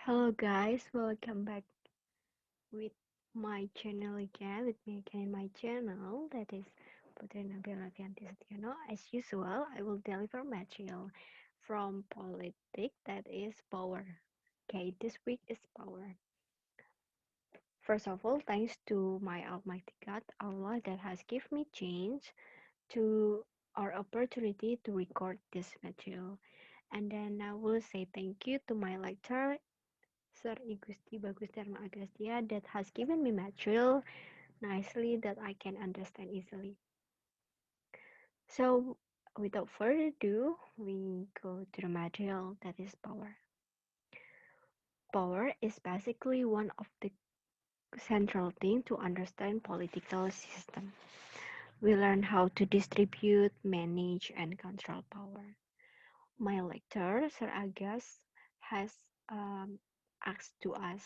Hello guys, welcome back with my channel again, with me again in my channel, that is Putri Nabilla N.S. As usual, I will deliver material from politics, that is power. Okay, this week is power. First of all, thanks to my Almighty God, Allah, that has given me chance to our opportunity to record this material. And then I will say thank you to my lecturer Sir Gusti Bagus Dharma Agastia that has given me material nicely that I can understand easily. So without further ado, we go to the material that is power. Power is basically one of the central things to understand political system. We learn how to distribute, manage, and control power. My lecturer, Sir Agus, has asked to us,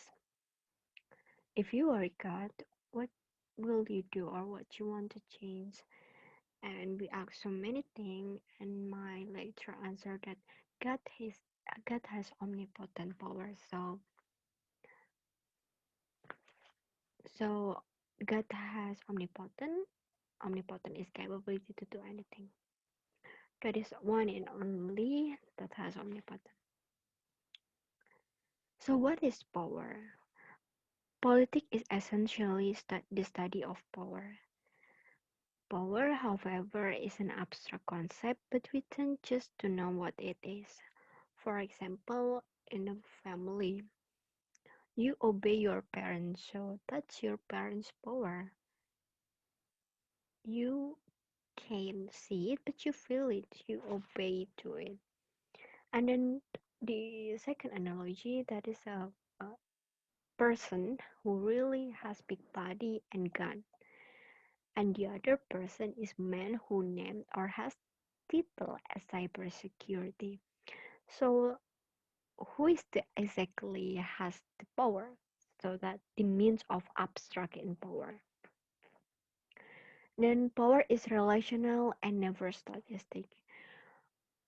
if you are God, what will you do or what you want to change? And we asked so many things, and my lecturer answered that God has God has omnipotent power. So God has omnipotent. Omnipotent is capability to do anything. God is one and only that has omnipotent. So what is power? Politics is essentially the study of power. Power, however, is an abstract concept, but we tend just to know what it is. For example, in a family, you obey your parents, so that's your parents' power. You can't see it, but you feel it, you obey to it. And then the second analogy, that is a person who really has big body and gun, and the other person is man who named or has title as cybersecurity. So who is the exactly has the power? So that the means of abstract in power. Then power is relational and never statistic.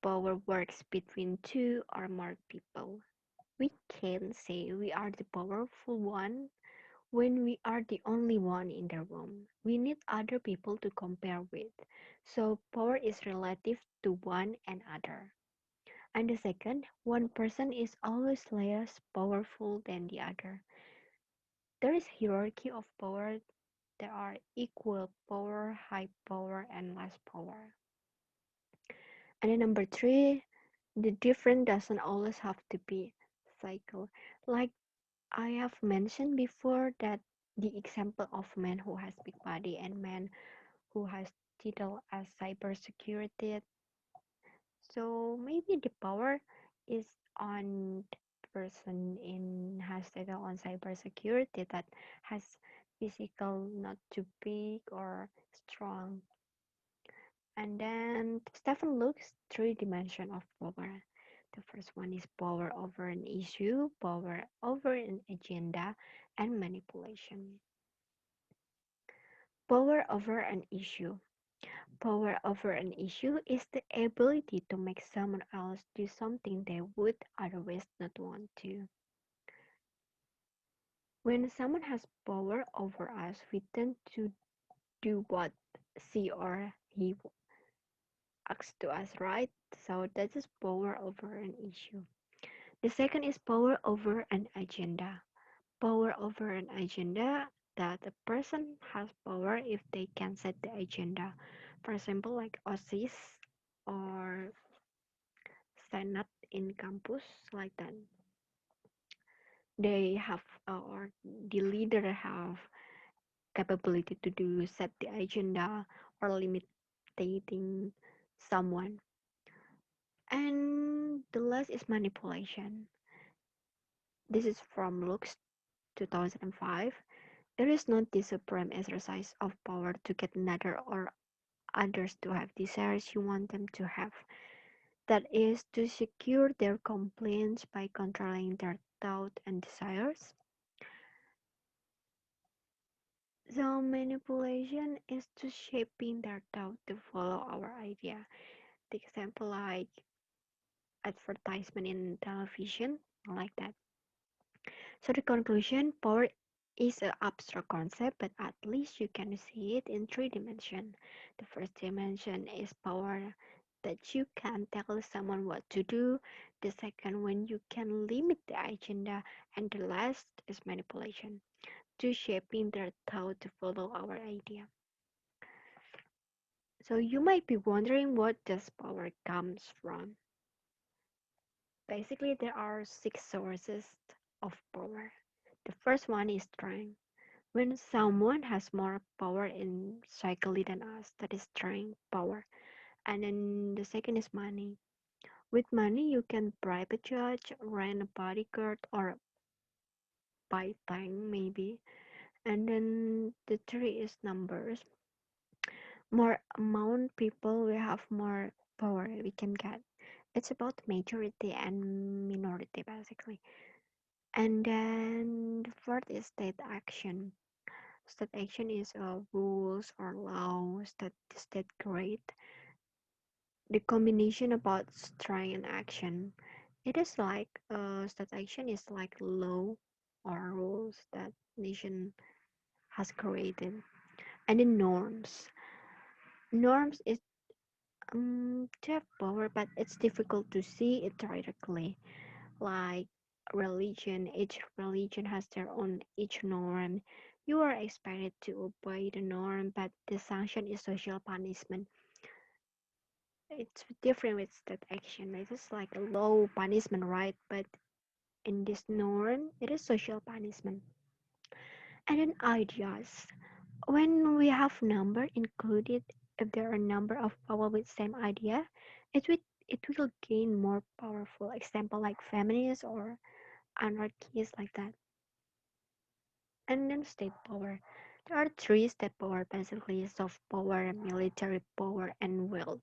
Power works between two or more people. We can say we are the powerful one when we are the only one in the room. We need other people to compare with. So power is relative to one another. And the second, one person is always less powerful than the other. There is hierarchy of power. There are equal power, high power, and less power. And then number three, the difference doesn't always have to be cycle. Like I have mentioned before that the example of man who has big body and man who has title as cybersecurity. So maybe the power is on the person in has title on cybersecurity that has physical not too big or strong. And then Stephen looks three dimension of power. The first one is power over an issue, power over an agenda, and manipulation. Power over an issue. Power over an issue is the ability to make someone else do something they would otherwise not want to. When someone has power over us, we tend to do what she or he asks to us, right? So that is power over an issue. The second is power over an agenda. Power over an agenda, that a person has power if they can set the agenda. For example, like OSIS or Senate in campus, like that. They have or the leader have capability to do set the agenda or limiting someone. And the last is manipulation. This is from Lux 2005. There is not the supreme exercise of power to get another or others to have desires you want them to have. That is to secure their compliance by controlling their thought and desires. So manipulation is to shaping their thought to follow our idea. The example like advertisement in television, like that. So the conclusion, power is an abstract concept, but at least you can see it in three dimensions. The first dimension is power that you can tell someone what to do. The second one, you can limit the agenda. And the last is manipulation, to shaping their thought to follow our idea. So you might be wondering what this power comes from. Basically, there are six sources of power. The first one is strength. When someone has more power in psychology than us, that is strength power. And then the second is money. With money, you can bribe a judge, rent a bodyguard, or buy time maybe. And then the three is numbers. More amount people we have, more power we can get. It's about majority and minority basically. And then the fourth is state action. State action is rules or laws that the state create. The combination about strength and action. It is like state action is like law or rules that nation has created. And the norms. Norms is to have power, but it's difficult to see it directly. Like religion, each religion has their own each norm. You are expected to obey the norm, but the sanction is social punishment. It's different with state action. It is like a low punishment, right? But in this norm, it is social punishment. And then ideas. When we have number included, if there are number of power with same idea, it will gain more powerful. Example like feminists or anarchists like that. And then state power. There are three state power basically: soft power, military power, and wealth.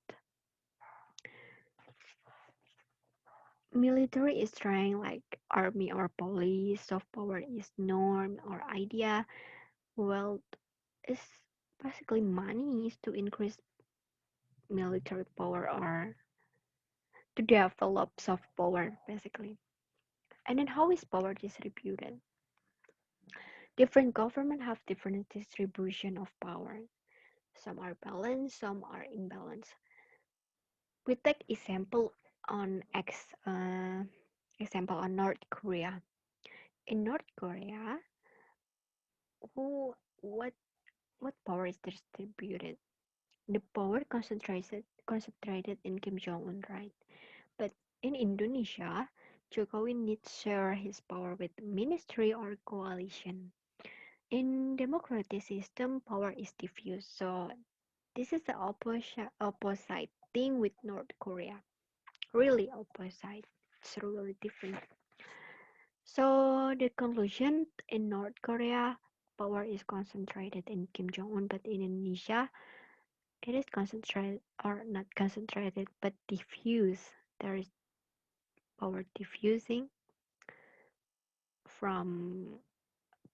Military is trying like army or police, soft power is norm or idea, wealth is basically money is to increase military power or to develop soft power basically. And then how is power distributed? Different government have different distribution of power. Some are balanced, some are imbalanced. We take example on North Korea. In North Korea, who what power is distributed? The power concentrated in Kim Jong Un, right? But in Indonesia, Jokowi needs share his power with ministry or coalition. In democratic system, power is diffuse. So this is the opposite thing with North Korea. Really opposite. It's really different. So the conclusion in North Korea, power is concentrated in Kim Jong Un, but in Indonesia, it is concentrated or not concentrated, but diffuse. There is power diffusing from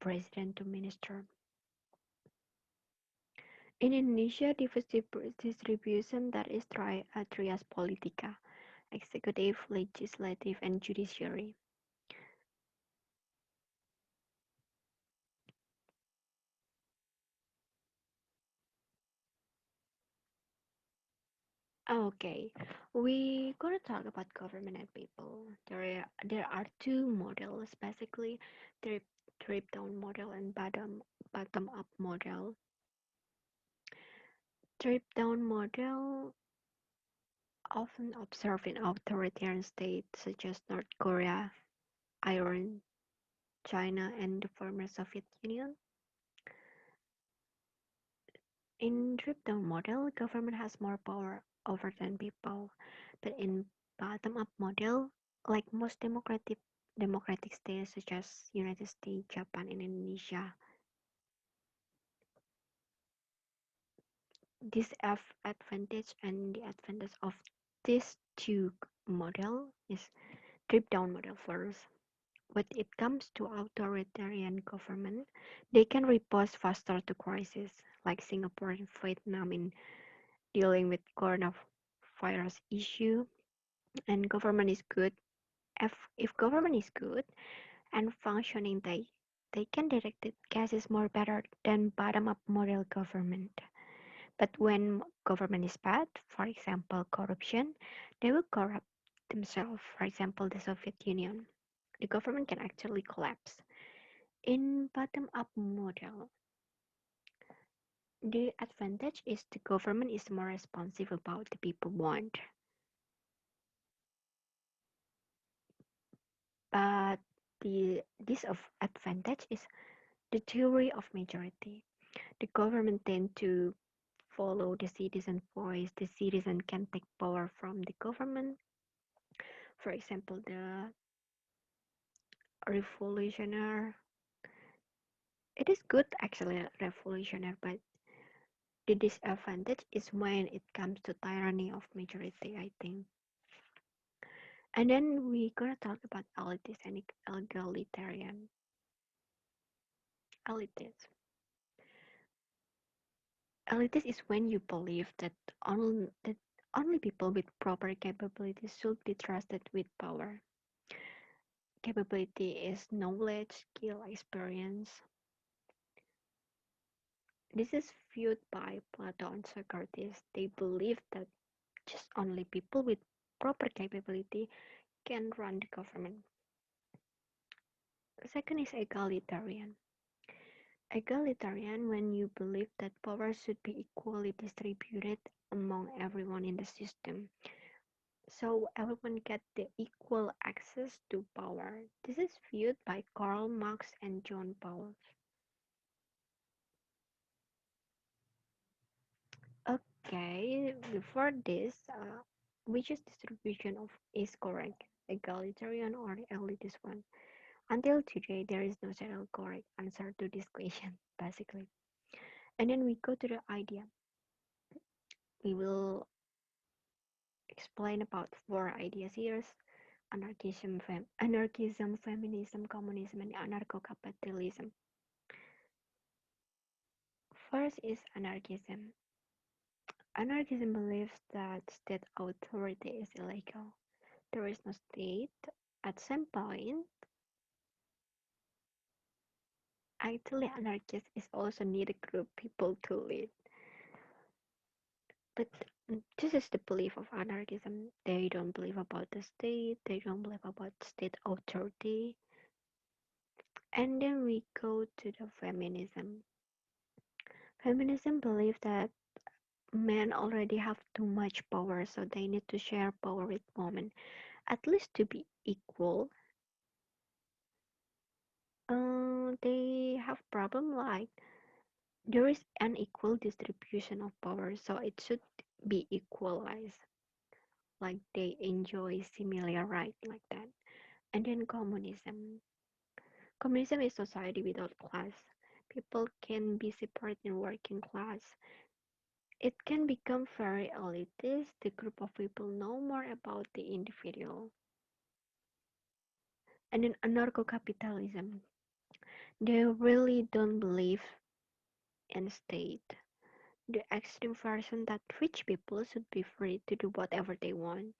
president to minister. In Indonesia, diffuse distribution that is trias politica, executive, legislative, and judiciary. Okay, we gonna talk about government and people. There are two models basically, the drip down model and bottom up model. Drip down model often observed in authoritarian states such as North Korea, Iran, China, and the former Soviet Union. In drip down model, government has more power over than people, but in bottom up model, like most democratic states such as United States, Japan, and Indonesia, this advantage and the advantage of these two model is drip down model first. When it comes to authoritarian government, they can respond faster to crisis, like Singapore and Vietnam in dealing with coronavirus issue. And government is good. If government is good, and functioning. They can direct the cases more better than bottom-up model government. But when government is bad, for example, corruption, they will corrupt themselves. For example, the Soviet Union. The government can actually collapse. In bottom-up model, the advantage is the government is more responsive about the people want. But the disadvantage is the theory of majority. The government tend to follow the citizen voice. The citizen can take power from the government. For example, the revolutionary. It is good actually, revolutionary, but the disadvantage is when it comes to tyranny of majority, I think. And then we gonna talk about elites and egalitarian. Elites. Elites is when you believe that only people with proper capabilities should be trusted with power. Capability is knowledge, skill, experience. This is viewed by Plato and Socrates. They believe that just only people with proper capability can run the government. Second is egalitarian. Egalitarian when you believe that power should be equally distributed among everyone in the system. So everyone get the equal access to power. This is viewed by Karl Marx and John Paul. Okay, before this, which is distribution of is correct, egalitarian or the elitist one? Until today, there is no single correct answer to this question, basically. And then we go to the idea. We will explain about four ideas here: anarchism, feminism, communism, and anarcho-capitalism. First is anarchism. Anarchism believes that state authority is illegal. There is no state. At some point, actually, anarchists is also need a group people to lead. But this is the belief of anarchism. They don't believe about the state. They don't believe about state authority. And then we go to the feminism. Feminism believes that men already have too much power, so they need to share power with women, at least to be equal. They have problem like there is an equal distribution of power, so it should be equalized. Like they enjoy similar right like that. And then communism. Communism is society without class. People can be separate in working class. It can become very elitist. The group of people know more about the individual. And then anarcho-capitalism. They really don't believe in state. The extreme version that rich people should be free to do whatever they want.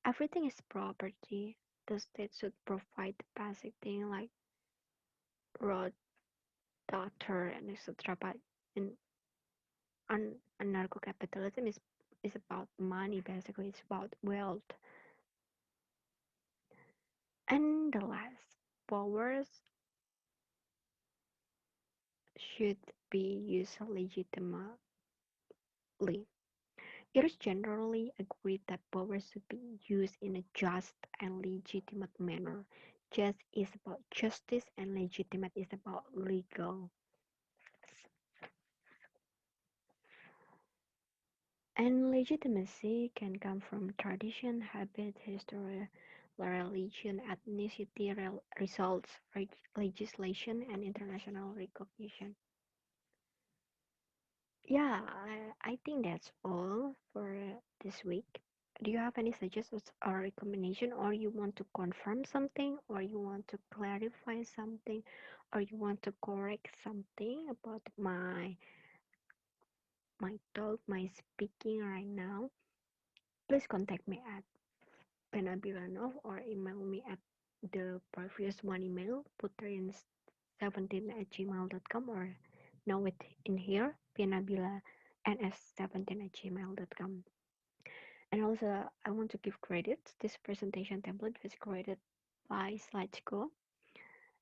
Everything is property. The state should provide the basic thing like road, doctor, and etc. But in anarcho-capitalism is about money basically. It's about wealth. And the last, powers should be used legitimately. It is generally agreed that power should be used in a just and legitimate manner. Just is about justice and legitimate is about legal. And legitimacy can come from tradition, habit, history, religion, ethnicity, results, legislation, and international recognition. Yeah, I think that's all for this week. Do you have any suggestions or recommendation, or you want to confirm something, or you want to clarify something, or you want to correct something about my talk, my speaking right now? Please contact me at penabillano or email me at the previous one email, putrin17@gmail.com, or know it in here, Nabilla N.S. 17@gmail.com. And also, I want to give credit. This presentation template was created by Slideshow,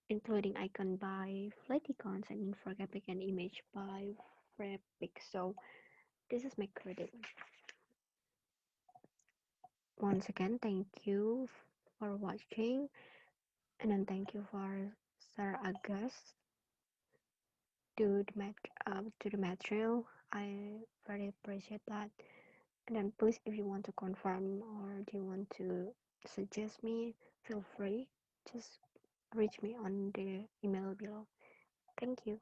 including icon by Flaticons and infographic and image by Frepic. So this is my credit. Once again, thank you for watching, and then thank you for Sir August to the material. I very appreciate that. And then please, if you want to confirm or do you want to suggest me, feel free. Just reach me on the email below. Thank you.